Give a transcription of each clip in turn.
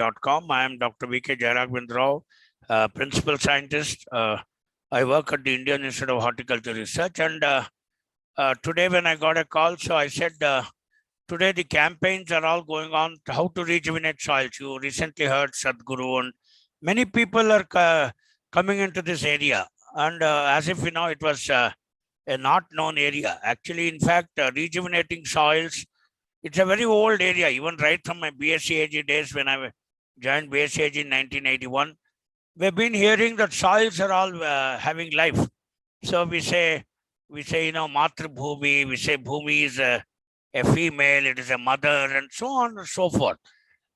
horticultural.com. I am Dr. V K Jayaraghavendra, principal scientist. I work at the Indian Institute of Horticultural Research. And today when I got a call, so I said, today the campaigns are all going on to how to rejuvenate soils. You recently heard Sadhguru, and many people are coming into this area. And as if, it was a not known area. Actually, in fact, rejuvenating soils, it's a very old area, even right from my BSc AG days when I joined BSc AG in 1981. We've been hearing that soils are all having life. So we say, Matra Bhumi, we say Bhumi is a female, it is a mother, and so on and so forth.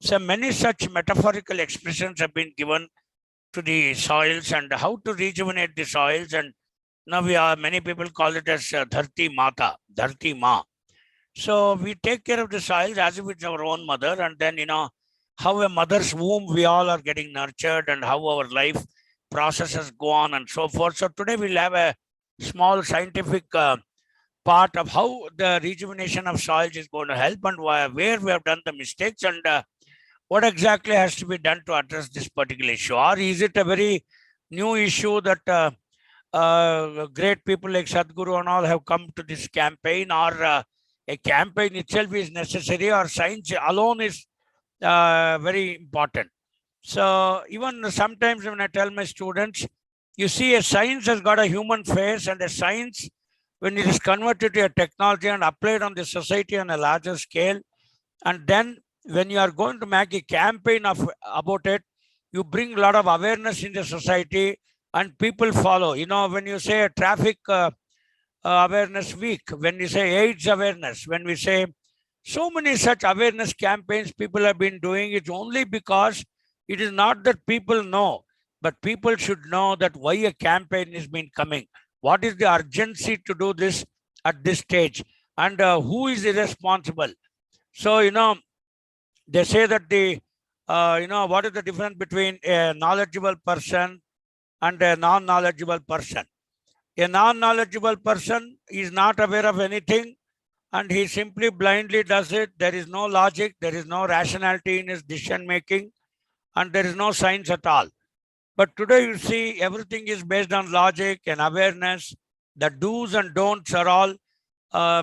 So many such metaphorical expressions have been given to the soils and how to rejuvenate the soils. And now many people call it as Dharti Mata, Dharti Ma. So we take care of the soils as if it's our own mother, and then, how a mother's womb, we all are getting nurtured, and how our life processes go on and so forth. So today we'll have a small scientific part of how the rejuvenation of soils is going to help, and where we have done the mistakes, and what exactly has to be done to address this particular issue. Or is it a very new issue that great people like Sadhguru and all have come to this campaign, or a campaign itself is necessary, or science alone is very important? So even sometimes when I tell my students, you see, a science has got a human face, and a science, when it is converted to a technology and applied on the society on a larger scale, and then when you are going to make a campaign about it, you bring a lot of awareness in the society and people follow. When you say a traffic awareness week, when we say AIDS awareness, when we say so many such awareness campaigns people have been doing, it's only because it is not that people know, but people should know that why a campaign is been coming. What is the urgency to do this at this stage, and who is irresponsible? So, they say that what is the difference between a knowledgeable person and a non-knowledgeable person? A non-knowledgeable person is not aware of anything, and he simply blindly does it. There is no logic, there is no rationality in his decision making, and there is no science at all. But today you see everything is based on logic and awareness. The do's and don'ts are all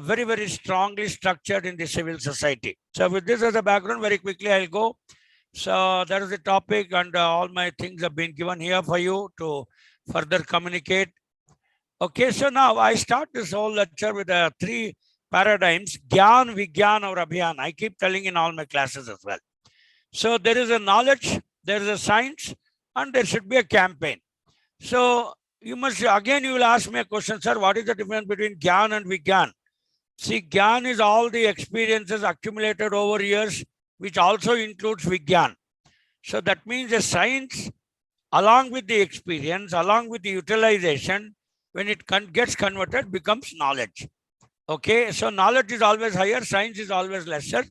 very, very strongly structured in the civil society. So with this as a background, very quickly I'll go. So that is the topic, and all my things have been given here for you to further communicate. Okay, so now I start this whole lecture with three paradigms: Gyan, Vigyan, or Abhiyan. I keep telling in all my classes as well. So there is a knowledge, there is a science, and there should be a campaign. So you must, again, you will ask me a question, sir, what is the difference between Gyan and Vigyan? See, Gyan is all the experiences accumulated over years, which also includes Vigyan. So that means a science, along with the experience, along with the utilization, when it gets converted, becomes knowledge. Okay, so knowledge is always higher, science is always lesser.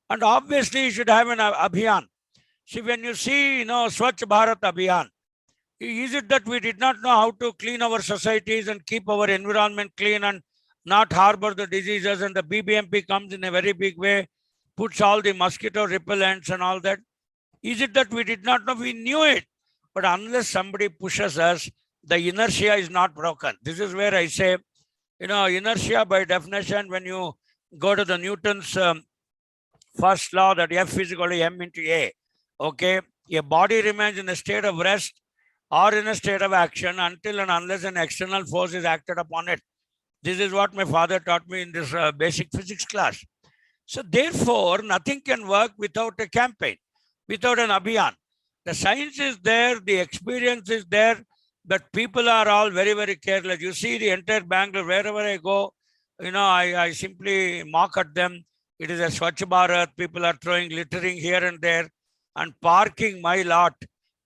And obviously, you should have an Abhiyan. See, when you see, Swachh Bharat Abhiyan, is it that we did not know how to clean our societies and keep our environment clean and not harbor the diseases, and the BBMP comes in a very big way, puts all the mosquito repellents and all that? Is it that we did not know? We knew it. But unless somebody pushes us, the inertia is not broken. This is where I say, inertia by definition, when you go to the Newton's first law, that F is equal to m into A. Okay, a body remains in a state of rest or in a state of action until and unless an external force is acted upon it. This is what my father taught me in this basic physics class. So therefore, nothing can work without a campaign, without an Abhiyan. The science is there, the experience is there, but people are all very, very careless. You see the entire Bangalore, wherever I go, I simply mock at them. It is a Swachh Bharat. People are throwing littering here and there and parking my lot.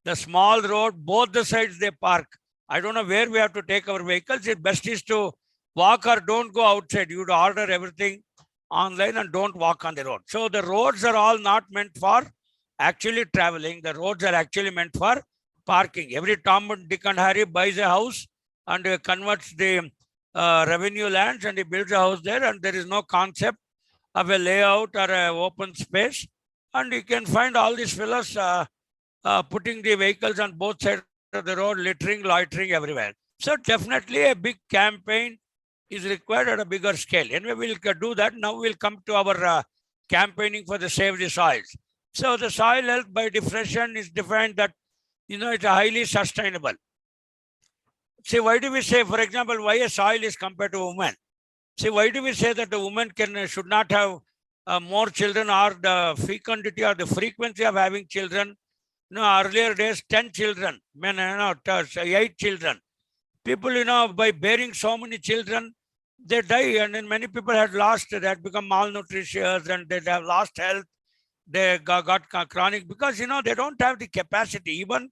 The small road, both the sides they park. I don't know where we have to take our vehicles. It best is to walk or don't go outside. You'd order everything online and don't walk on the road. So the roads are all not meant for actually traveling. The roads are actually meant for parking. Every Tom, Dick and Harry buys a house and converts the revenue lands and he builds a house there, and there is no concept of a layout or an open space. And you can find all these fellows putting the vehicles on both sides of the road, littering, loitering everywhere. So definitely a big campaign is required at a bigger scale. Anyway, we'll do that. Now we'll come to our campaigning for the Save the Soils. So the soil health by definition is defined that, it's highly sustainable. See, why do we say, for example, why a soil is compared to a woman? See, why do we say that a woman should not have more children, or the fecundity or the frequency of having children? Earlier days, 10 children, men, 8 children. People, by bearing so many children, they die. And then many people had lost, they had become malnutritious and they have lost health. They got chronic because, they don't have the capacity. Even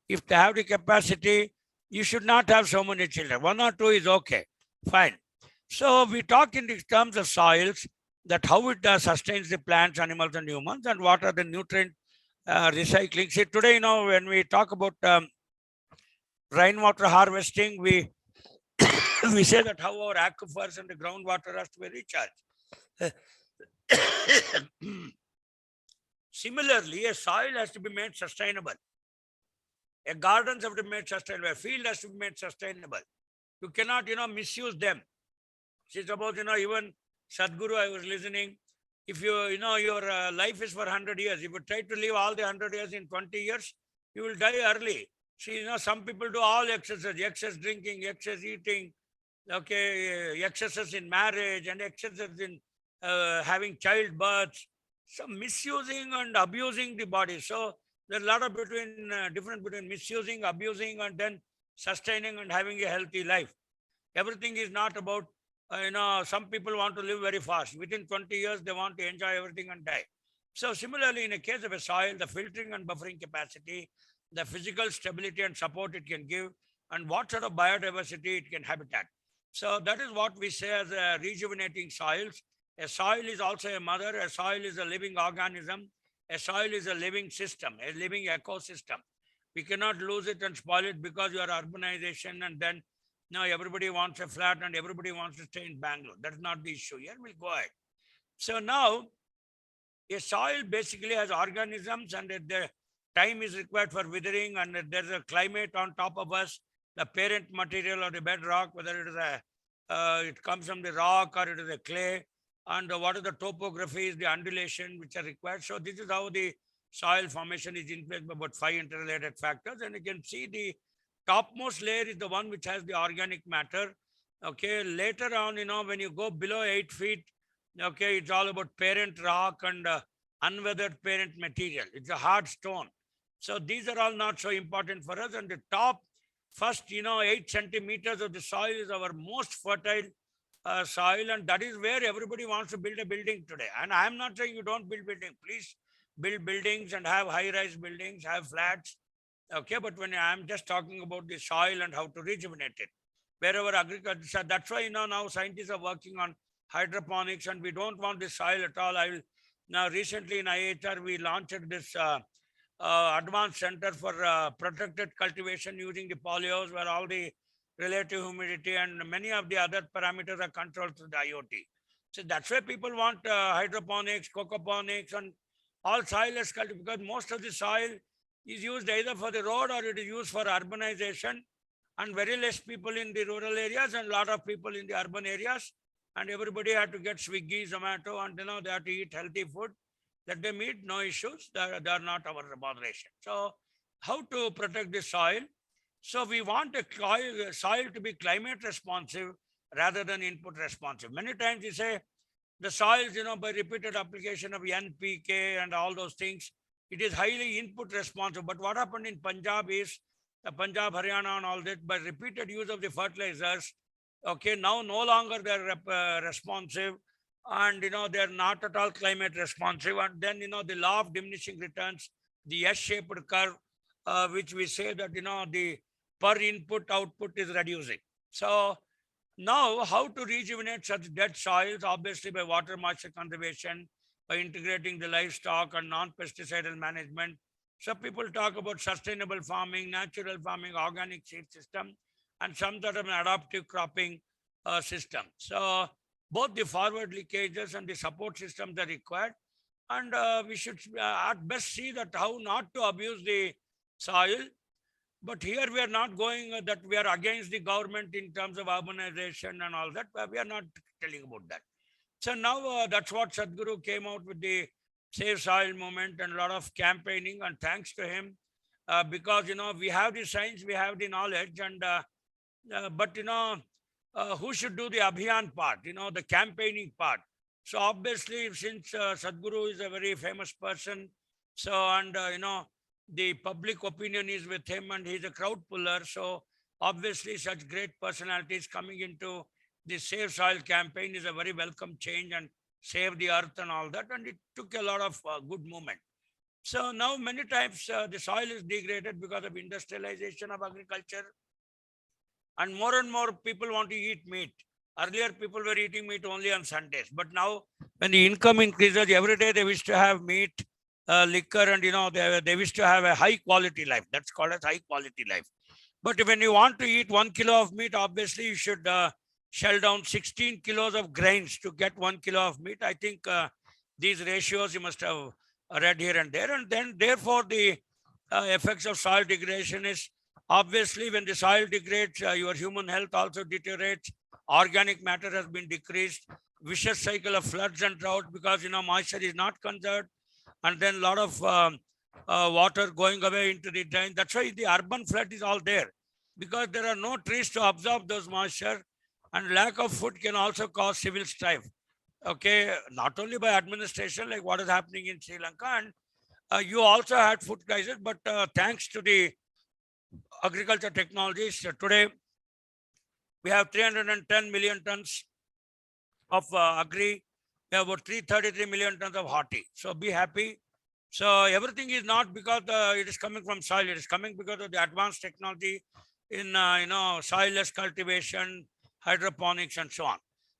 if they have the capacity, you should not have so many children. 1 or 2 is okay, fine. So we talk in the terms of soils, that how it sustains the plants, animals, and humans, and what are the nutrient recycling. See, today, when we talk about rainwater harvesting, we we say that how our aquifers and the groundwater has to be recharged. Similarly, a soil has to be made sustainable. A gardens have to be made sustainable. A field has to be made sustainable. You cannot, misuse them. See, suppose, even Sadhguru, I was listening, if your life is for 100 years, if you try to live all the 100 years in 20 years, you will die early. See, some people do all excesses, excess drinking, excess eating, excesses in marriage and excesses in having childbirth, some misusing and abusing the body. So there's a lot of difference between misusing, abusing, and then sustaining and having a healthy life. Everything is not about, some people want to live very fast. Within 20 years, they want to enjoy everything and die. So similarly, in a case of a soil, the filtering and buffering capacity, the physical stability and support it can give, and what sort of biodiversity it can habitat. So that is what we say as rejuvenating soils. A soil is also a mother. A soil is a living organism. A soil is a living system, a living ecosystem. We cannot lose it and spoil it because you are urbanization and then now everybody wants a flat and everybody wants to stay in Bangalore. That's not the issue here. We'll go ahead. So now a soil basically has organisms, and the time is required for withering, and there's a climate on top of us, the parent material or the bedrock, whether it is it comes from the rock or it is a clay, and what are the topographies, the undulation which are required. So this is how the soil formation is influenced by about 5 interrelated factors. And you can see the topmost layer is the one which has the organic matter. Okay, later on, when you go below 8 feet, okay, it's all about parent rock and unweathered parent material. It's a hard stone. So these are all not so important for us. And the top first, 8 centimeters of the soil is our most fertile soil. And that is where everybody wants to build a building today. And I'm not saying you don't build building. Please build buildings and have high-rise buildings, have flats. Okay, but when I'm just talking about the soil and how to rejuvenate it, wherever agriculture, that's why now scientists are working on hydroponics, and we don't want the soil at all. Now recently in IHR we launched this advanced center for protected cultivation using the polyols, where all the relative humidity and many of the other parameters are controlled through the IoT. So that's why people want hydroponics, cocoponics, and all soilless cultivation, because most of the soil is used either for the road or it is used for urbanization, and very less people in the rural areas and a lot of people in the urban areas, and everybody had to get Swiggy, Zomato, and they have to eat healthy food. Let them eat, no issues. They are not our botheration. So how to protect the soil? So we want a soil to be climate responsive rather than input responsive. Many times you say the soils, by repeated application of NPK and all those things, it is highly input responsive. But what happened in Punjab is, Punjab, Haryana and all that, by repeated use of the fertilizers, okay, now no longer they're responsive, and they're not at all climate responsive. And then the law of diminishing returns, the S-shaped curve, which we say that the per input output is reducing. So now how to rejuvenate such dead soils? Obviously by water moisture conservation, by integrating the livestock and non-pesticidal management. So people talk about sustainable farming, natural farming, organic seed system, and some sort of an adaptive cropping system. So both the forward leakages and the support systems are required. And we should at best see that how not to abuse the soil. But here we are not going that we are against the government in terms of urbanization and all that. We are not telling about that. So now that's what Sadhguru came out with the Save Soil movement and a lot of campaigning. And thanks to him, because we have the science, we have the knowledge, and but who should do the abhiyan part? The campaigning part. So obviously, since Sadhguru is a very famous person, so and the public opinion is with him, and he's a crowd puller. So obviously, such great personalities coming into the Save Soil campaign is a very welcome change, and save the earth and all that. And it took a lot of good movement. So now many times the soil is degraded because of industrialization of agriculture, and more people want to eat meat. Earlier, people were eating meat only on Sundays, but now when the income increases, every day they wish to have meat, liquor, and they wish to have a high quality life. That's called as high quality life. But when you want to eat 1 kilo of meat, obviously you should shell down 16 kilos of grains to get 1 kilo of meat. I think these ratios you must have read here and there. And then therefore the effects of soil degradation is obviously when the soil degrades, your human health also deteriorates. Organic matter has been decreased. Vicious cycle of floods and drought because moisture is not conserved, and then a lot of water going away into the drain. That's why the urban flood is all there, because there are no trees to absorb those moisture, and lack of food can also cause civil strife. Okay, not only by administration like what is happening in Sri Lanka, and you also had food crisis, but thanks to the agriculture technologies, today we have 310 million tons of agri. We have about 333 million tons of horti. So be happy. So everything is not because it is coming from soil. It is coming because of the advanced technology in soilless cultivation, hydroponics, and so on.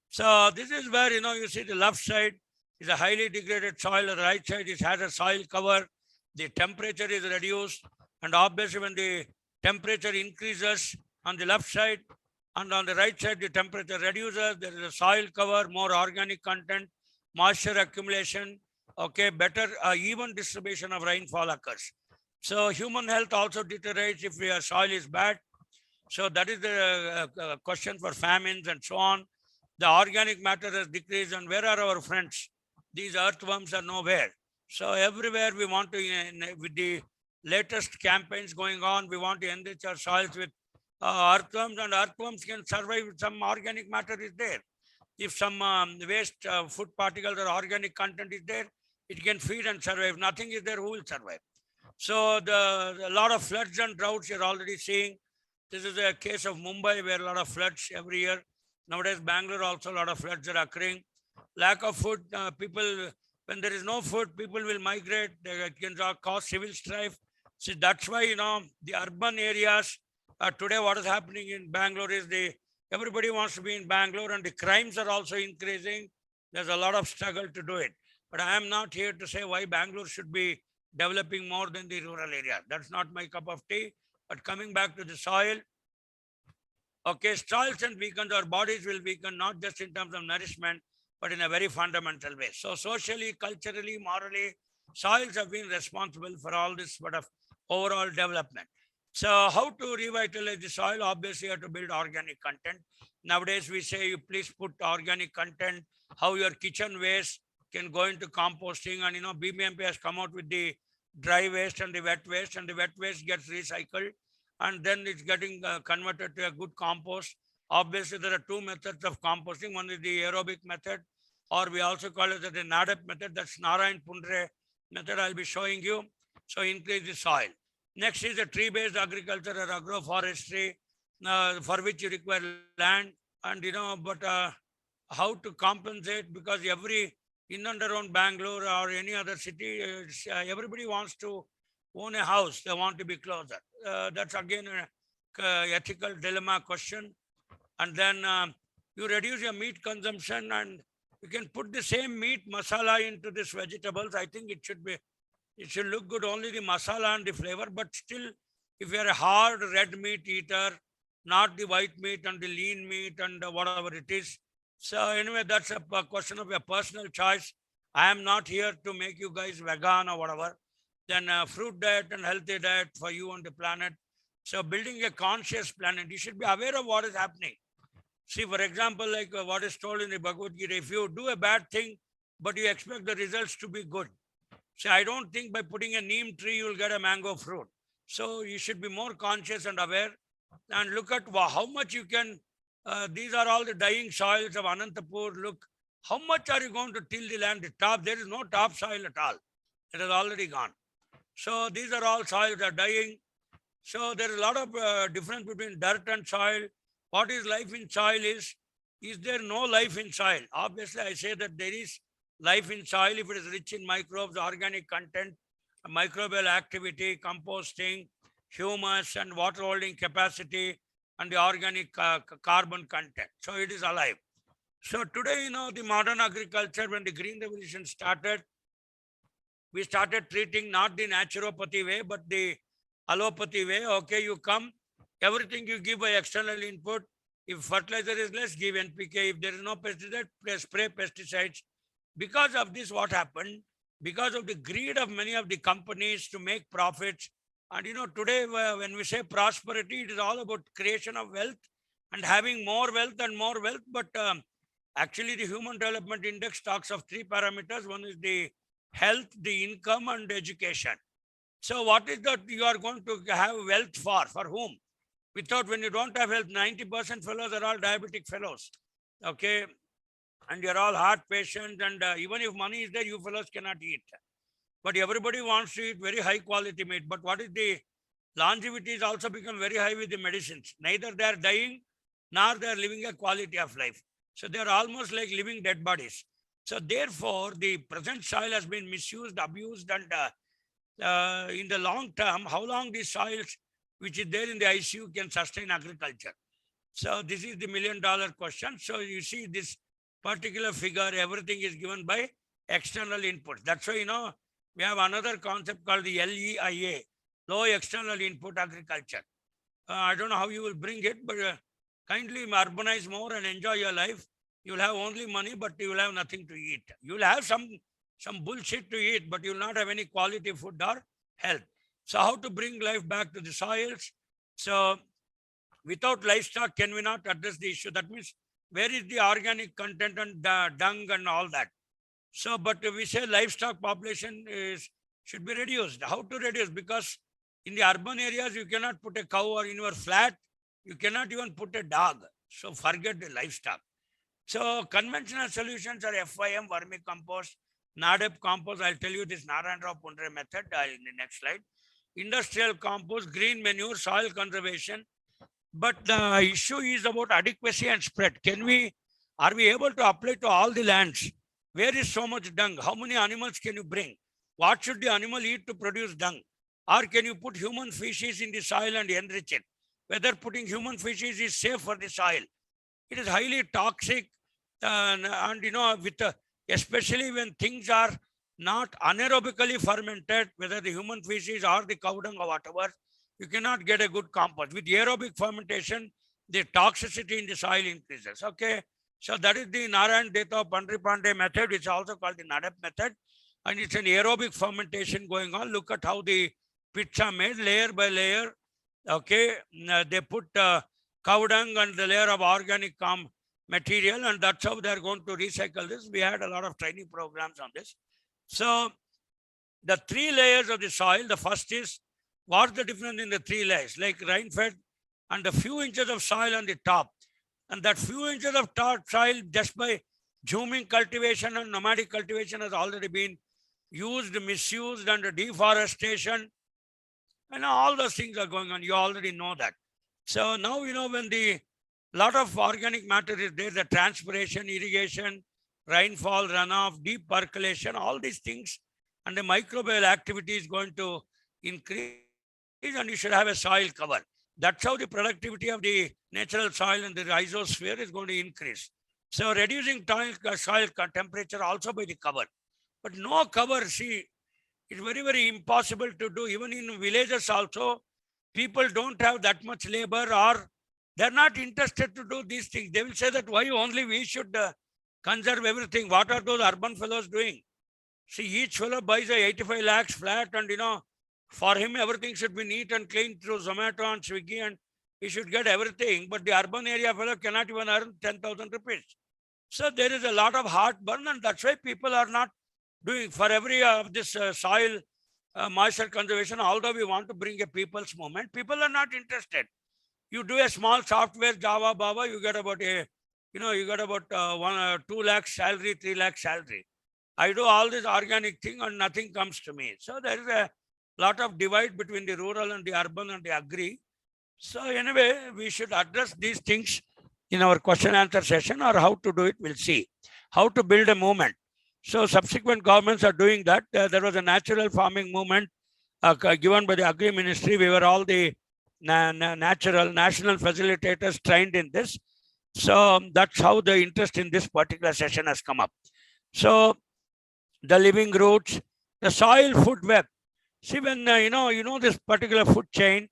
So this is where you see the left side is a highly degraded soil. The right side has a soil cover. The temperature is reduced, and obviously when the temperature increases on the left side, and on the right side the temperature reduces, there is a soil cover, more organic content, moisture accumulation. Okay, better even distribution of rainfall occurs. So human health also deteriorates if your soil is bad. So that is the question for famines and so on. The organic matter has decreased, and where are our friends? These earthworms are nowhere. So everywhere we want to, with the latest campaigns going on, we want to enrich our soils with earthworms, and earthworms can survive if some organic matter is there. If some waste food particles or organic content is there, it can feed and survive. If nothing is there, who will survive? So a lot of floods and droughts you're already seeing. This is a case of Mumbai where a lot of floods every year. Nowadays, Bangalore also a lot of floods are occurring. Lack of food, people, when there is no food, people will migrate. They can cause civil strife. So that's why, the urban areas, today what is happening in Bangalore is everybody wants to be in Bangalore, and the crimes are also increasing. There's a lot of struggle to do it. But I am not here to say why Bangalore should be developing more than the rural area. That's not my cup of tea. But coming back to the soil, okay, soils and weakens, our bodies will weaken, not just in terms of nourishment, but in a very fundamental way. So socially, culturally, morally, soils have been responsible for all this sort of overall development. So how to revitalize the soil? Obviously, you have to build organic content. Nowadays, we say you please put organic content, how your kitchen waste can go into composting. And, BBMP has come out with the dry waste and the wet waste, and the wet waste gets recycled, and then it's getting converted to a good compost. Obviously, there are two methods of composting. One is the aerobic method, or we also call it the NADEP method. That's Narayan Pundre method I'll be showing you. So increase the soil. Next is the tree-based agriculture or agroforestry, for which you require land, and but how to compensate, because in and around Bangalore or any other city, everybody wants to own a house. They want to be closer. That's again an ethical dilemma question. And then you reduce your meat consumption, and you can put the same meat masala into these vegetables. I think it should look good, only the masala and the flavor, but still, if you're a hard red meat eater, not the white meat and the lean meat and whatever it is. So anyway, that's a question of your personal choice. I am not here to make you guys vegan or whatever. Then fruit diet and healthy diet for you on the planet. So building a conscious planet, you should be aware of what is happening. See, for example, like what is told in the Bhagavad Gita, if you do a bad thing, but you expect the results to be good. See, I don't think by putting a neem tree, you will get a mango fruit. So you should be more conscious and aware and look at how much you can, these are all the dying soils of Anantapur. Look, how much are you going to till the land? The top, there is no top soil at all. It is already gone. So these are all soils are dying. So there is a lot of difference between dirt and soil. What is life in soil is there no life in soil? Obviously, I say that there is life in soil if it is rich in microbes, organic content, microbial activity, composting, humus and water holding capacity, and the organic carbon content. So it is alive. So today, the modern agriculture, when the green revolution started, we started treating not the naturopathy way, but the allopathy way. Okay, you come, everything you give by external input. If fertilizer is less, give NPK. If there is no pesticide, spray pesticides. Because of this, what happened? Because of the greed of many of the companies to make profits. And today when we say prosperity, it is all about creation of wealth and having more wealth and more wealth. But actually, the Human Development Index talks of 3 parameters. One is the health, the income, and education. So what is that you are going to have wealth for? For whom? Without, when you don't have health, 90% fellows are all diabetic fellows. Okay. And you're all heart patients. And even if money is there, you fellows cannot eat. But everybody wants to eat very high quality meat. But what is the longevity is also become very high with the medicines. Neither they are dying, nor they are living a quality of life. So they are almost like living dead bodies. So therefore, the present soil has been misused, abused, and in the long term, how long these soils, which is there in the ICU, can sustain agriculture? So this is the $1 million question. So you see this particular figure, everything is given by external inputs. That's why, we have another concept called the LEIA, low external input agriculture. I don't know how you will bring it, but kindly urbanize more and enjoy your life. You will have only money, but you will have nothing to eat. You will have some bullshit to eat, but you will not have any quality food or health. So how to bring life back to the soils? So without livestock, can we not address the issue? That means where is the organic content and dung and all that? So, but we say livestock population should be reduced. How to reduce? Because in the urban areas, you cannot put a cow, or in your flat, you cannot even put a dog. So forget the livestock. So conventional solutions are FIM, vermicompost, NADEP compost. I'll tell you this Narayana Pundre method in the next slide. Industrial compost, green manure, soil conservation. But the issue is about adequacy and spread. Are we able to apply to all the lands? Where is so much dung? How many animals can you bring? What should the animal eat to produce dung? Or can you put human feces in the soil and enrich it? Whether putting human feces is safe for the soil. It is highly toxic, and especially when things are not anaerobically fermented, whether the human feces or the cow dung or whatever, you cannot get a good compost. With aerobic fermentation, the toxicity in the soil increases. Okay. So that is the Narayan Deta Pandripande method. It's also called the NADEP method. And it's an aerobic fermentation going on. Look at how the pits are made layer by layer. Okay. They put cow dung and the layer of organic material, and that's how they're going to recycle this. We had a lot of training programs on this. So the 3 layers of the soil, the first is, what's the difference in the 3 layers? Like rain-fed and a few inches of soil on the top. And that few inches of top soil, just by zooming cultivation and nomadic cultivation, has already been used, misused, and deforestation. And all those things are going on. You already know that. So now, when the lot of organic matter is there, the transpiration, irrigation, rainfall, runoff, deep percolation, all these things, and the microbial activity is going to increase, and you should have a soil cover. That's how the productivity of the natural soil and the rhizosphere is going to increase. So reducing soil temperature also by the cover. But no cover, see, it's very, very impossible to do. Even in villages also, people don't have that much labor, or they're not interested to do these things. They will say that why only we should conserve everything. What are those urban fellows doing? See, each fellow buys a 85 lakhs flat and, for him, everything should be neat and clean through Zomato and Swiggy and he should get everything. But the urban area fellow cannot even earn 10,000 rupees. So there is a lot of heartburn, and that's why people are not doing for every this soil moisture conservation. Although we want to bring a people's movement, people are not interested. You do a small software Java Baba, you get about you got about 2 lakhs salary, 3 lakhs salary. I do all this organic thing and nothing comes to me. So there is a lot of divide between the rural and the urban and the agri. So anyway, we should address these things in our question answer session, or how to do it, we'll see. How to build a movement. So subsequent governments are doing that. There was a natural farming movement given by the Agri Ministry. We were all the national facilitators trained in this. So that's how the interest in this particular session has come up. So the living roots, the soil food web. See, when this particular food chain,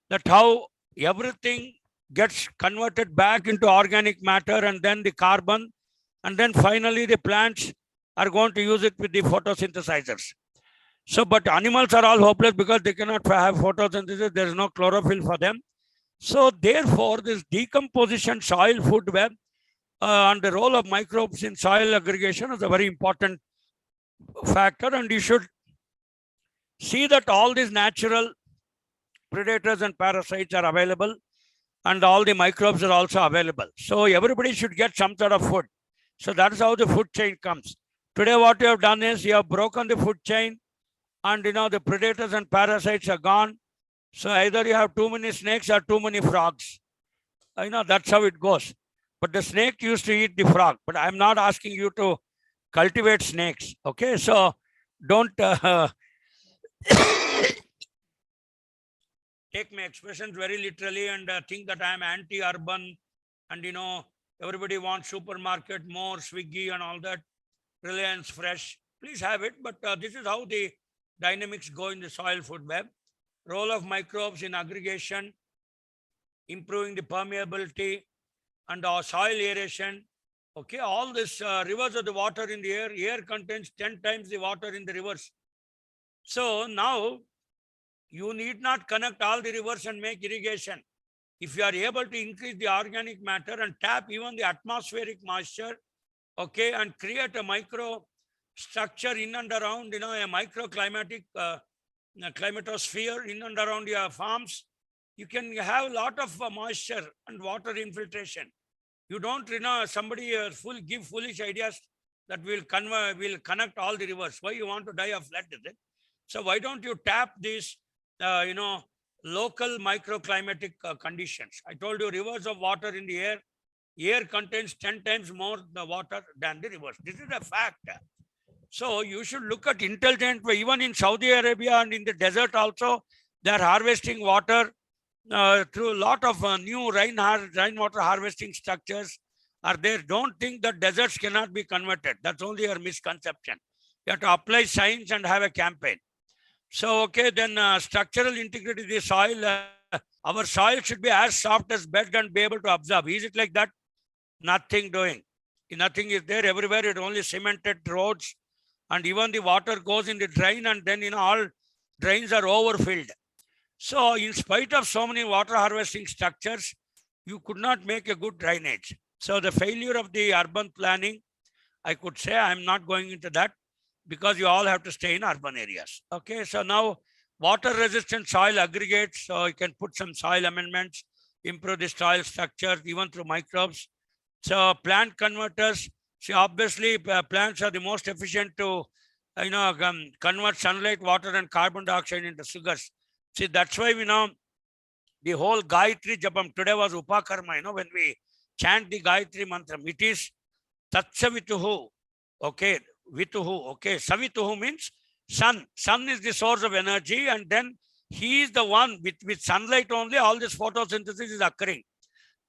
that how everything gets converted back into organic matter and then the carbon, and then finally the plants are going to use it with the photosynthesizers. So, but animals are all hopeless because they cannot have photosynthesis. There is no chlorophyll for them. So therefore, this decomposition soil food web and the role of microbes in soil aggregation is a very important factor, and you should see that all these natural predators and parasites are available and all the microbes are also available. So everybody should get some sort of food. So that's how the food chain comes. Today what you have done is you have broken the food chain, and the predators and parasites are gone. So either you have too many snakes or too many frogs. That's how it goes. But the snake used to eat the frog. But I'm not asking you to cultivate snakes. Okay, so don't take my expressions very literally and think that I am anti-urban and everybody wants supermarket, more Swiggy and all that, Reliance Fresh. Please have it, but this is how the dynamics go in the soil food web. Role of microbes in aggregation, improving the permeability and soil aeration. Okay, all this rivers of the water in the air contains 10 times the water in the rivers. So now you need not connect all the rivers and make irrigation. If you are able to increase the organic matter and tap even the atmospheric moisture, okay, and create a micro structure in and around, a microclimatic climatosphere in and around your farms, you can have a lot of moisture and water infiltration. You don't, somebody give foolish ideas that will connect all the rivers. Why you want to die of flood, is it? So why don't you tap these, local microclimatic conditions? I told you rivers of water in the air. Air contains 10 times more the water than the rivers. This is a fact. So you should look at intelligent way. Even in Saudi Arabia and in the desert also, they are harvesting water through a lot of new rainwater harvesting structures are there. Don't think that deserts cannot be converted. That's only your misconception. You have to apply science and have a campaign. So, okay, then structural integrity of the soil. Our soil should be as soft as bed and be able to absorb. Is it like that? Nothing doing. Nothing is there everywhere. It only cemented roads, and even the water goes in the drain, and then all drains are overfilled. So in spite of so many water harvesting structures, you could not make a good drainage. So the failure of the urban planning, I could say, I'm not going into that because you all have to stay in urban areas. Okay, so now water resistant soil aggregates. So you can put some soil amendments, improve the soil structure even through microbes. So plant converters. See, obviously plants are the most efficient to convert sunlight, water and carbon dioxide into sugars. See, that's why the whole Gayatri Japam today was Upakarma, when we chant the Gayatri mantra, it is Tatsavituhu, okay, Vituhu, okay. Savituhu means sun. Sun is the source of energy, and then he is the one with sunlight only, all this photosynthesis is occurring.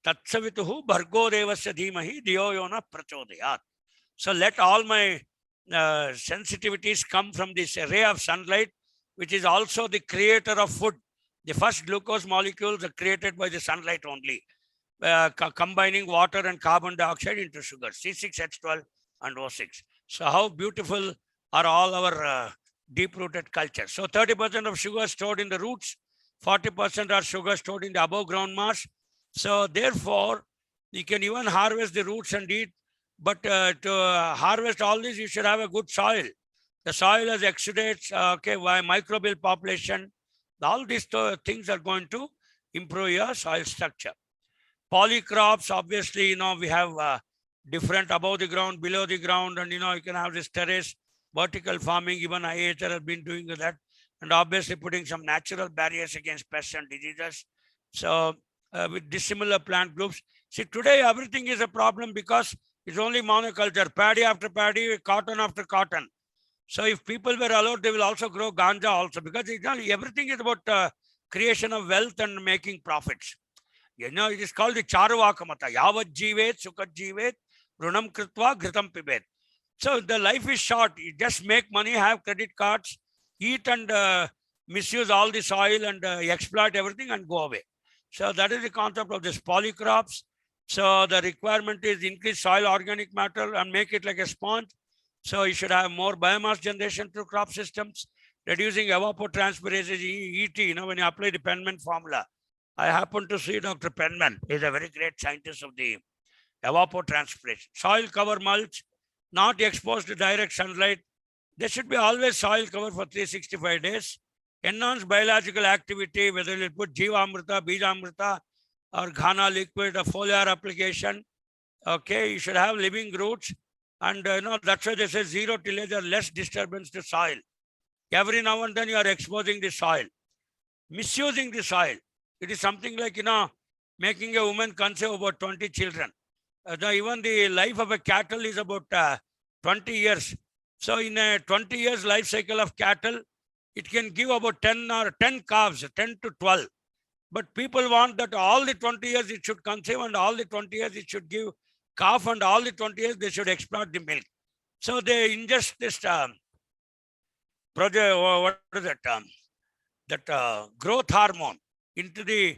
Tatsavituhu Bhargo Devasya Dhimahi Diyo Yona Prachodayat. So let all my sensitivities come from this ray of sunlight, which is also the creator of food. The first glucose molecules are created by the sunlight only, combining water and carbon dioxide into sugar, C6H12 and O6. So how beautiful are all our deep-rooted cultures. So 30% of sugar stored in the roots, 40% are sugar stored in the above ground mass. So therefore, you can even harvest the roots and eat, but to harvest all this, you should have a good soil. The soil has exudates, by microbial population. All these things are going to improve your soil structure. Polycrops, obviously, we have different above the ground, below the ground, and, you can have this terrace, vertical farming. Even IIHR has been doing that. And obviously putting some natural barriers against pests and diseases. So with dissimilar plant groups. See, today everything is a problem because it's only monoculture, paddy after paddy, cotton after cotton. So if people were allowed, they will also grow ganja also, because everything is about creation of wealth and making profits. It is called the Charvaka Mata. Yavat jivet, sukhat jivet, runam kritva, ghritam pibet. So the life is short. You just make money, have credit cards, eat and misuse all the soil and exploit everything and go away. So that is the concept of this polycrops. So the requirement is increase soil organic matter and make it like a sponge. So you should have more biomass generation through crop systems, reducing evapotranspiration, ET, when you apply the Penman formula. I happen to see Dr. Penman. He's a very great scientist of the evapotranspiration. Soil cover mulch, not exposed to direct sunlight. There should be always soil cover for 365 days. Enhance biological activity, whether you put Jivamrita, Bijamrita, or Ghana liquid, or foliar application. Okay, you should have living roots. And that's why they say zero tillage or less disturbance to soil. Every now and then you are exposing the soil. Misusing the soil. It is something like, making a woman conceive about 20 children. Even the life of a cattle is about 20 years. So in a 20 years life cycle of cattle, it can give about 10 calves, 10 to 12. But people want that all the 20 years it should conceive, and all the 20 years it should give calf, and all the 20 years they should exploit the milk. So they ingest this growth hormone into the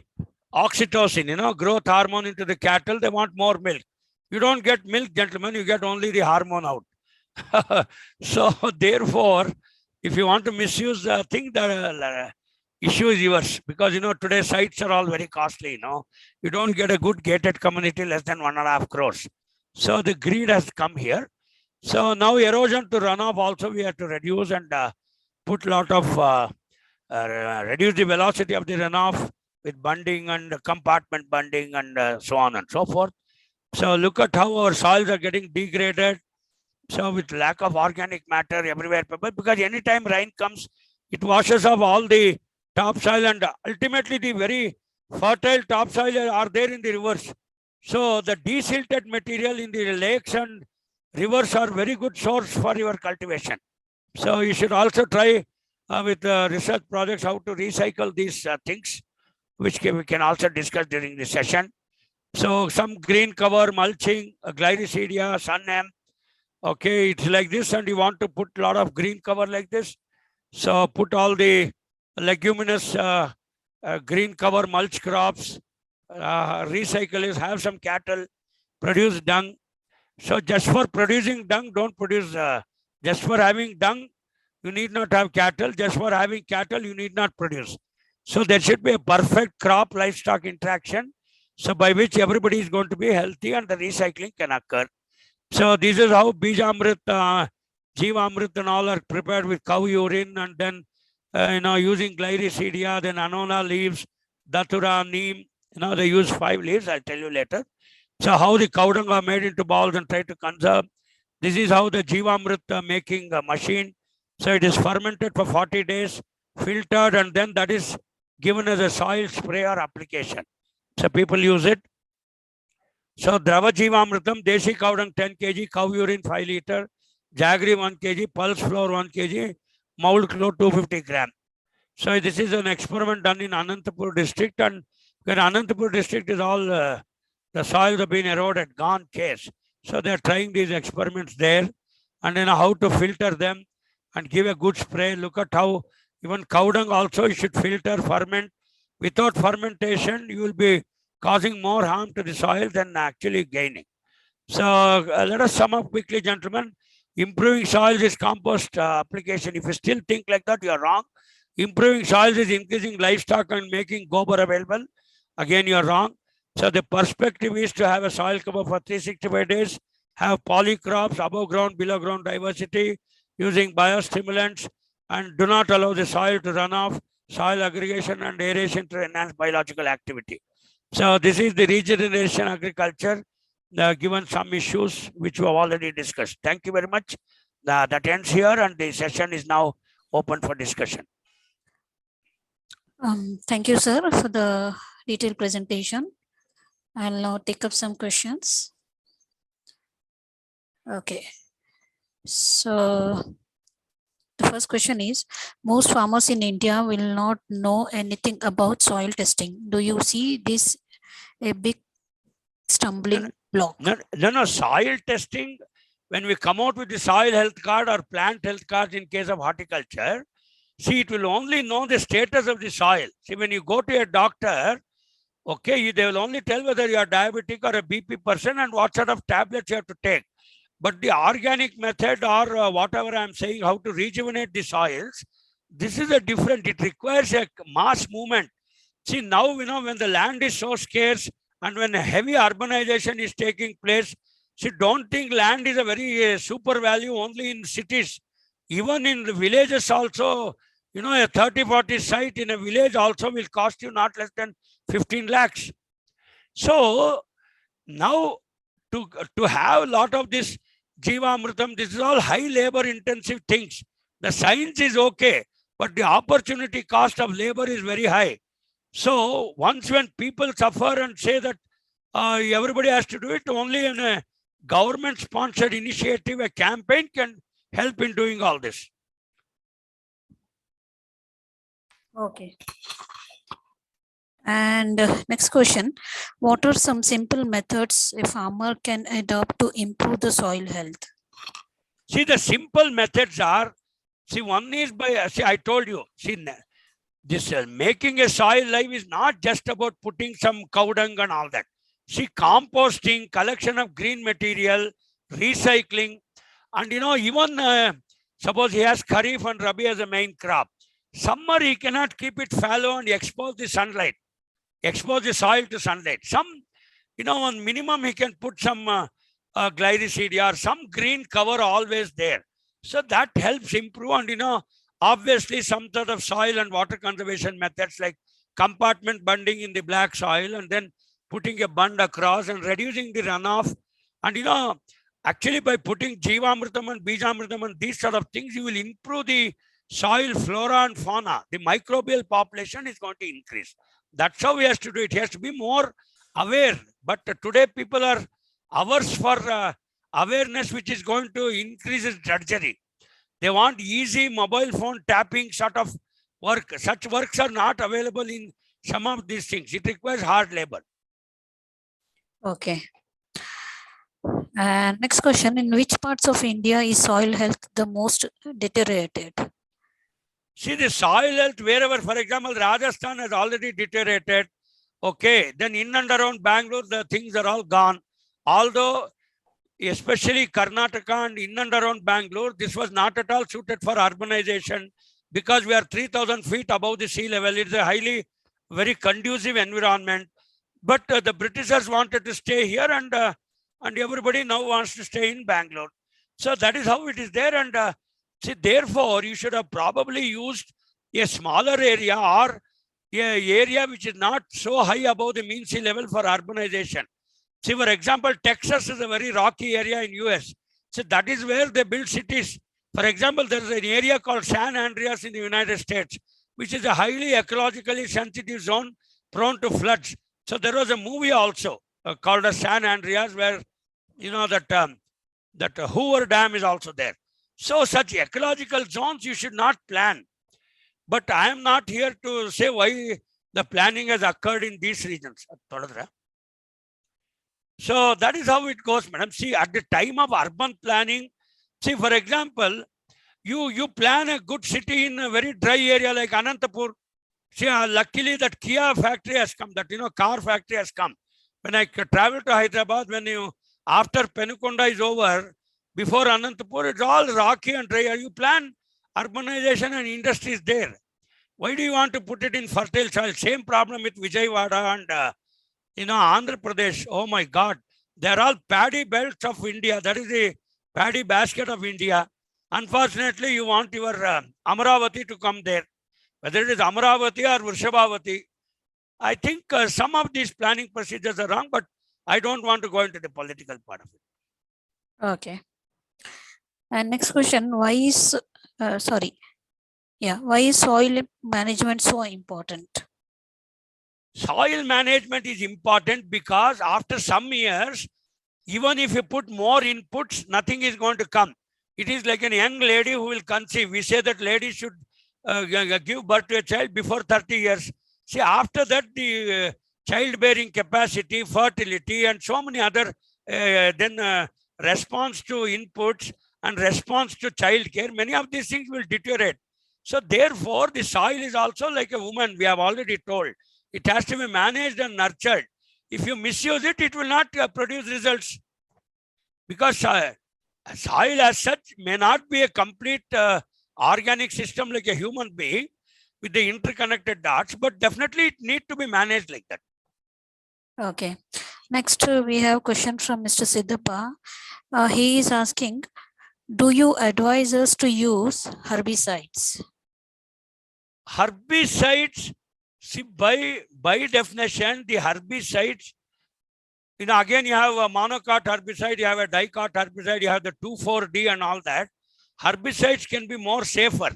oxytocin, growth hormone into the cattle. They want more milk. You don't get milk, gentlemen, you get only the hormone out. So therefore, if you want to misuse the thing, the issue is yours, because today sites are all very costly. You don't get a good gated community less than 1.5 crores. So the greed has come here. So now erosion to runoff also we have to reduce and put a lot of reduce the velocity of the runoff with bunding and compartment bunding and so on and so forth. So look at how our soils are getting degraded. So with lack of organic matter everywhere, because anytime rain comes, it washes off all the topsoil, and ultimately the very fertile topsoil are there in the rivers. So the desilted material in the lakes and rivers are very good source for your cultivation. So you should also try with research projects how to recycle these things, which we can also discuss during the session. So some green cover, mulching, glycidia, sun-am. Okay, it's like this, and you want to put a lot of green cover like this. So put all the leguminous green cover mulch crops, recycle it, have some cattle, produce dung. So just for producing dung, don't produce, just for having dung, you need not have cattle. Just for having cattle, you need not produce. So there should be a perfect crop livestock interaction, so by which everybody is going to be healthy and the recycling can occur. So this is how Bijamrit, Jivamrit and all are prepared with cow urine, and then using glycidia, then anona leaves, datura, neem. They use 5 leaves. I'll tell you later. So how the cow dung are made into balls and try to conserve. This is how the Jivamrit making machine. So it is fermented for 40 days, filtered, and then that is given as a soil spray or application. So people use it. So Drava Jivamritam, Deshi cow dung 10 kg, cow urine 5 liter, jaggery 1 kg, pulse flour 1 kg, mould cloth 250 gram. So this is an experiment done in Anantapur district, and when Anantapur district is all the soils have been eroded, gone case. So they're trying these experiments there, and how to filter them and give a good spray. Look at how even cow dung also you should filter, ferment. Without fermentation, you will be causing more harm to the soil than actually gaining. So let us sum up quickly, gentlemen. improving soils is compost application. If you still think like that, you are wrong. Improving soils is increasing livestock and making gobar available. Again, you are wrong. So the perspective is to have a soil cover for 365 days, have polycrops, above ground, below ground diversity, using biostimulants, and do not allow the soil to run off, soil aggregation and aeration to enhance biological activity. So this is the regeneration agriculture, given some issues which we have already discussed. Thank you very much. That ends here and the session is now open for discussion. Thank you, sir, for the detailed presentation. I'll now take up some questions. Okay. So the first question is, most farmers in India will not know anything about soil testing. Do you see this a big stumbling block? No, soil testing, when we come out with the soil health card or plant health card in case of horticulture, see, it will only know the status of the soil. See, when you go to a doctor, okay, they will only tell whether you are diabetic or a BP person and what sort of tablets you have to take. But the organic method or whatever I'm saying, how to rejuvenate the soils, this is a different, it requires a mass movement. See, now, when the land is so scarce and when a heavy urbanization is taking place, see, don't think land is a very super value only in cities. Even in the villages also, a 30-40 site in a village also will cost you not less than 15 lakhs. So now to have a lot of this Jivamritam, this is all high labor intensive things. The science is okay, but the opportunity cost of labor is very high. So once when people suffer and say that everybody has to do it, only in a government sponsored initiative, a campaign can help in doing all this. Okay. And next question, what are some simple methods a farmer can adopt to improve the soil health? See, the simple methods are, see, one is by, see, I told you, see, this making a soil live is not just about putting some cow dung and all that. See, composting, collection of green material, recycling, and even suppose he has Kharif and Rabi as a main crop. Summer, he cannot keep it fallow and expose the sunlight, expose the soil to sunlight. Some, on minimum, he can put some glycine or some green cover always there. So that helps improve. And, obviously, some sort of soil and water conservation methods like compartment bunding in the black soil and then putting a bund across and reducing the runoff. And, actually, by putting Jivamritam and Bijamritam and these sort of things, you will improve the soil flora and fauna. The microbial population is going to increase. That's how he has to do it. He has to be more aware. But today people are averse for awareness, which is going to increase his drudgery. They want easy mobile phone tapping sort of work. Such works are not available in some of these things. It requires hard labor. Okay. And next question, in which parts of India is soil health the most deteriorated? See, the soil health wherever, for example, Rajasthan has already deteriorated. Okay, then in and around Bangalore, the things are all gone. Although, especially Karnataka and in and around Bangalore, this was not at all suited for urbanization because we are 3,000 feet above the sea level. It's a very conducive environment. But the Britishers wanted to stay here and everybody now wants to stay in Bangalore. So that is how it is there. And see, therefore, you should have probably used a smaller area or an area which is not so high above the mean sea level for urbanization. See, for example, Texas is a very rocky area in US. So that is where they build cities. For example, there is an area called San Andreas in the United States, which is a highly ecologically sensitive zone prone to floods. So there was a movie also called as San Andreas where, that Hoover Dam is also there. So such ecological zones you should not plan. But I am not here to say why the planning has occurred in these regions. So that is how it goes, madam. See, at the time of urban planning, see, for example, you plan a good city in a very dry area like Anantapur. See, luckily that Kia factory has come, that, car factory has come. When I travel to Hyderabad, after Penukonda is over, Before Anantapur, it's all rocky and dry. You plan urbanization and industries there. Why do you want to put it in fertile soil? Same problem with Vijayawada and Andhra Pradesh. Oh my God, they're all paddy belts of India. That is the paddy basket of India. Unfortunately, you want your Amaravati to come there. Whether it is Amaravati or Vrishabhavati, I think some of these planning procedures are wrong, but I don't want to go into the political part of it. Okay. And next question, why is soil management so important? Soil management is important because after some years, even if you put more inputs, nothing is going to come. It is like a young lady who will conceive. We say that lady should give birth to a child before 30 years. See, after that, the childbearing capacity, fertility, and so many other response to inputs and response to childcare, many of these things will deteriorate. So therefore, the soil is also like a woman, we have already told. It has to be managed and nurtured. If you misuse it, it will not produce results. Because soil as such may not be a complete organic system like a human being with the interconnected dots, but definitely it needs to be managed like that. Okay. Next, we have a question from Mr. Siddhappa. He is asking, do you advise us to use herbicides? Herbicides, see, by definition, the herbicides, again, you have a monocot herbicide, you have a dicot herbicide, you have the 2,4-D and all that. Herbicides can be more safer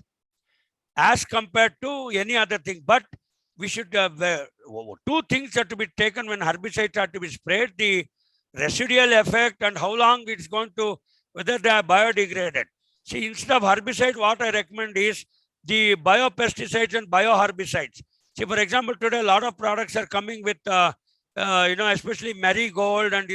as compared to any other thing. But we should have two things have to be taken when herbicides are to be sprayed: the residual effect and how long it's going to, whether they are biodegraded. See, instead of herbicide, what I recommend is the biopesticides and bioherbicides. See, for example, today a lot of products are coming with, especially marigold and,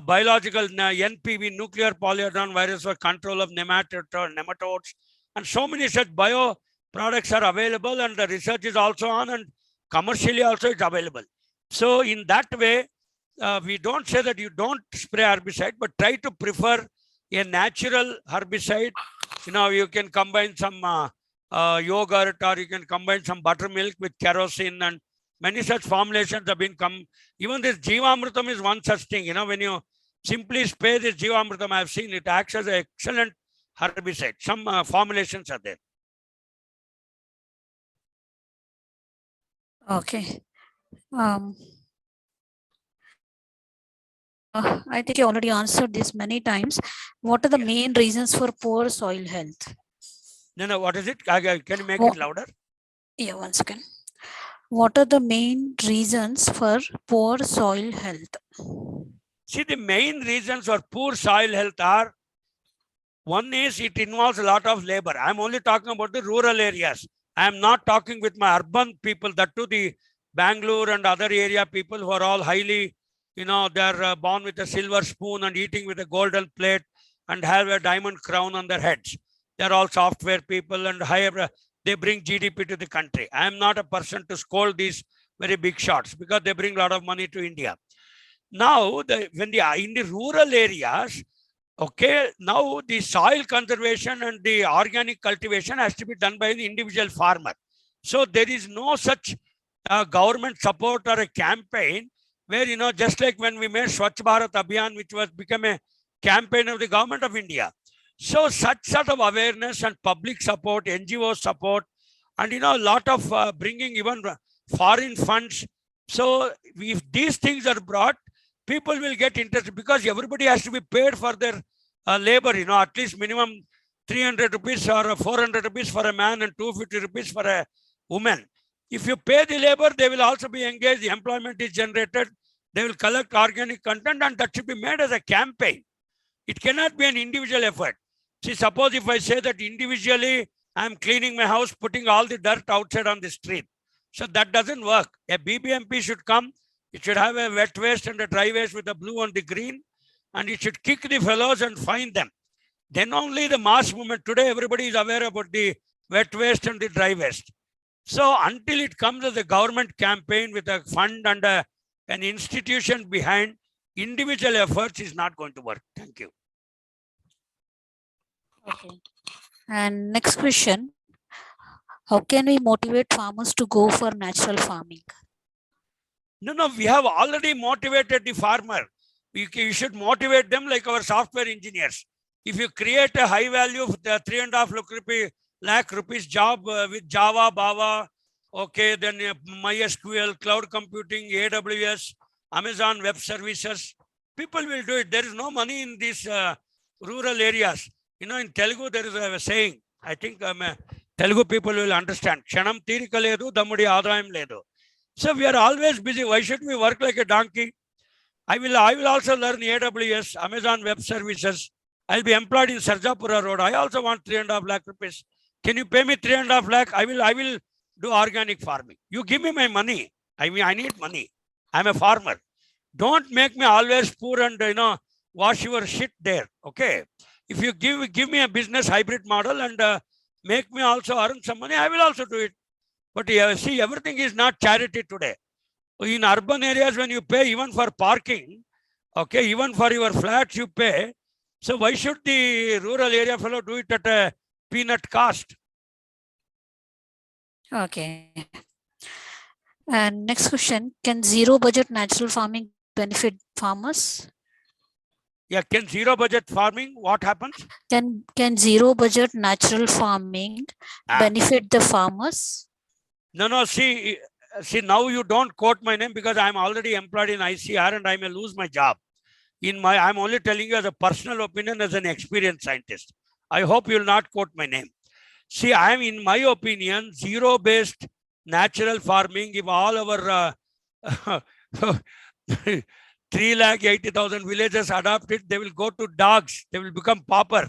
biological NPV, nuclear polyhedron virus for control of nematodes. And so many such bio products are available, and the research is also on, and commercially also it's available. So in that way, we don't say that you don't spray herbicide, but try to prefer a natural herbicide. You can combine some yogurt, or you can combine some buttermilk with kerosene, and many such formulations have been come. Even this Jivamrutam is one such thing. When you simply spray this Jivamrutam, I have seen it acts as an excellent herbicide. Some formulations are there. Okay. I think you already answered this many times. What are the main reasons for poor soil health? No, what is it? Can you make it louder? Yeah, one second. What are the main reasons for poor soil health? See, the main reasons for poor soil health are, one is it involves a lot of labor. I'm only talking about the rural areas. I'm not talking with my urban people, that too the Bengaluru and other area people who are all highly, they're born with a silver spoon and eating with a golden plate and have a diamond crown on their heads. They're all software people and higher, they bring GDP to the country. I am not a person to scold these very big shots because they bring a lot of money to India. Now, in the rural areas, okay, now the soil conservation and the organic cultivation has to be done by the individual farmer. So there is no such government support or a campaign where, just like when we made Swachh Bharat Abhiyan, which was become a campaign of the government of India. So such sort of awareness and public support, NGO support, and, a lot of bringing even foreign funds. So if these things are brought, people will get interested, because everybody has to be paid for their labor, at least minimum 300 rupees or 400 rupees for a man and 250 rupees for a woman. If you pay the labor, they will also be engaged, the employment is generated, they will collect organic content, and that should be made as a campaign. It cannot be an individual effort. See, suppose if I say that individually I'm cleaning my house, putting all the dirt outside on the street. So that doesn't work. A BBMP should come. It should have a wet waste and a dry waste with the blue and the green. And it should kick the fellows and fine them. Then only the mass movement. Today, everybody is aware about the wet waste and the dry waste. So until it comes as a government campaign with a fund and an institution behind, individual efforts is not going to work. Thank you. Okay. And next question, how can we motivate farmers to go for natural farming? No, we have already motivated the farmer. You should motivate them like our software engineers. If you create a high value of the 3.5 lakh rupees job with Java, Bava, okay, then MySQL, cloud computing, AWS, Amazon Web Services, people will do it. There is no money in these rural areas. You know, in Telugu, there is a saying, I think Telugu people will understand. Kshanam tirika ledu, damudi adayam ledu. So we are always busy. Why should we work like a donkey? I will also learn AWS, Amazon Web Services. I'll be employed in Sarjapura Road. I also want 3.5 lakh rupees. Can you pay me 3.5 lakh? I will do organic farming. You give me my money. I mean, I need money. I'm a farmer. Don't make me always poor and wash your shit there. Okay. If you give me a business hybrid model and make me also earn some money, I will also do it. But see, everything is not charity today. In urban areas, when you pay even for parking, okay, even for your flats you pay. So why should the rural area fellow do it at a peanut cost? Okay. And next question, can zero budget natural farming benefit farmers? Yeah, can zero budget farming, what happens? Can zero budget natural farming benefit the farmers? No, see, now you don't quote my name because I'm already employed in ICR and I may lose my job. I'm only telling you as a personal opinion as an experienced scientist. I hope you'll not quote my name. See, I'm in my opinion, zero-based natural farming, if all our 3,80,000 villagers adopt it, they will go to dogs. They will become pauper.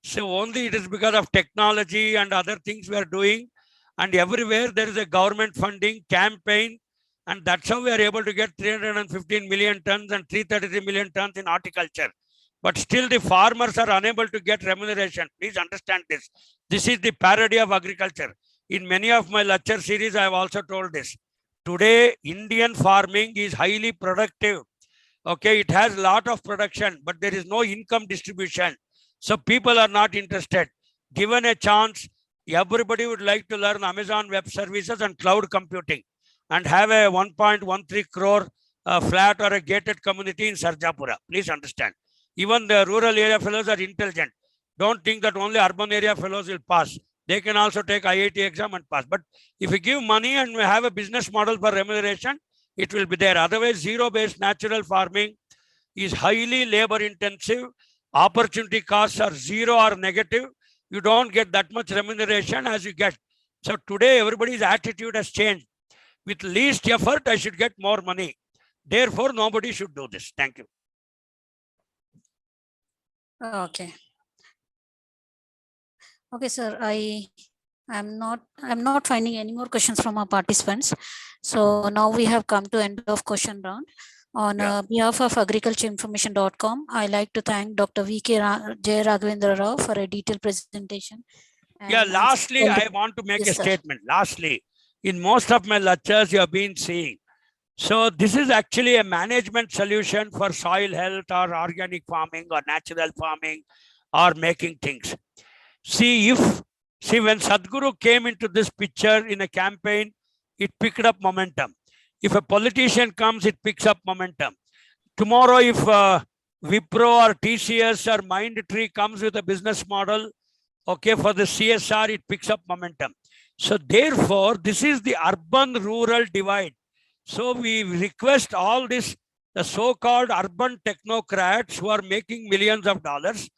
So only it is because of technology and other things we are doing. And everywhere there is a government funding campaign. And that's how we are able to get 315 million tons and 333 million tons in horticulture. But still the farmers are unable to get remuneration. Please understand this. This is the parody of agriculture. In many of my lecture series, I have also told this. Today, Indian farming is highly productive. Okay, it has a lot of production, but there is no income distribution. So people are not interested. Given a chance, everybody would like to learn Amazon Web Services and cloud computing and have a 1.13 crore flat or a gated community in Sarjapura. Please understand. Even the rural area fellows are intelligent. Don't think that only urban area fellows will pass. They can also take IIT exam and pass. But if we give money and we have a business model for remuneration, it will be there. Otherwise, zero-based natural farming is highly labor intensive. Opportunity costs are zero or negative. You don't get that much remuneration as you get. So today, everybody's attitude has changed. With least effort, I should get more money. Therefore, nobody should do this. Thank you. Okay. Okay, sir. I'm not finding any more questions from our participants. So now we have come to end of question round. On behalf of agricultureinformation.com, I like to thank Dr. V K Jayaraghavendra for a detailed presentation. Yeah, lastly, I want to make a statement. Lastly, in most of my lectures, you have been seeing. So this is actually a management solution for soil health or organic farming or natural farming or making things. See, when Sadhguru came into this picture in a campaign, it picked up momentum. If a politician comes, it picks up momentum. Tomorrow, if Wipro or TCS or Mindtree comes with a business model, okay, for the CSR, it picks up momentum. So therefore, this is the urban-rural divide. So we request all this, the so-called urban technocrats who are making millions of dollars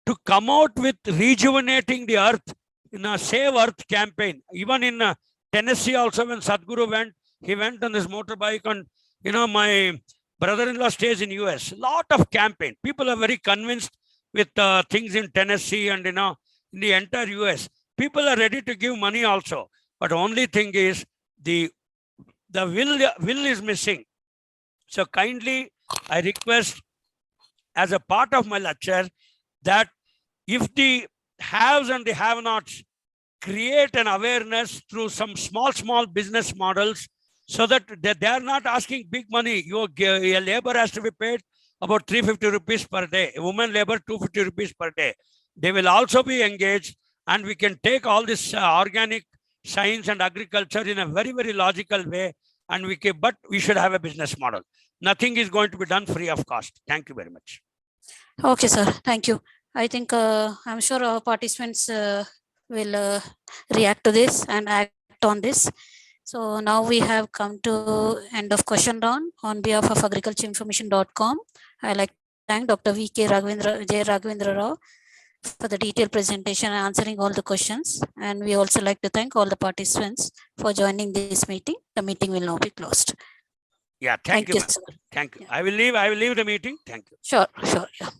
to come out with rejuvenating the earth in a Save Earth campaign. Even in Tennessee also, when Sadhguru went, he went on his motorbike and, my brother-in-law stays in US. Lot of campaign. People are very convinced with things in Tennessee and, in the entire US. People are ready to give money also. But only thing is the will is missing. So kindly, I request as a part of my lecture that if the haves and the have-nots create an awareness through some small business models so that they are not asking big money. Your labor has to be paid about 350 rupees per day. Women labor 250 rupees per day. they will also be engaged, and we can take all this organic science and agriculture in a very, very logical way. And but we should have a business model. Nothing is going to be done free of cost. Thank you very much. Okay, sir. Thank you. I think I'm sure our participants will react to this and act on this. So now we have come to end of question round. On behalf of agricultureinformation.com, I like to thank Dr. V K Jayaraghavendra Rao for the detailed presentation and answering all the questions. And we also like to thank all the participants for joining this meeting. The meeting will now be closed. Yeah, thank you. Sir. Thank you. Yeah. I will leave the meeting. Thank you. Sure. Yeah.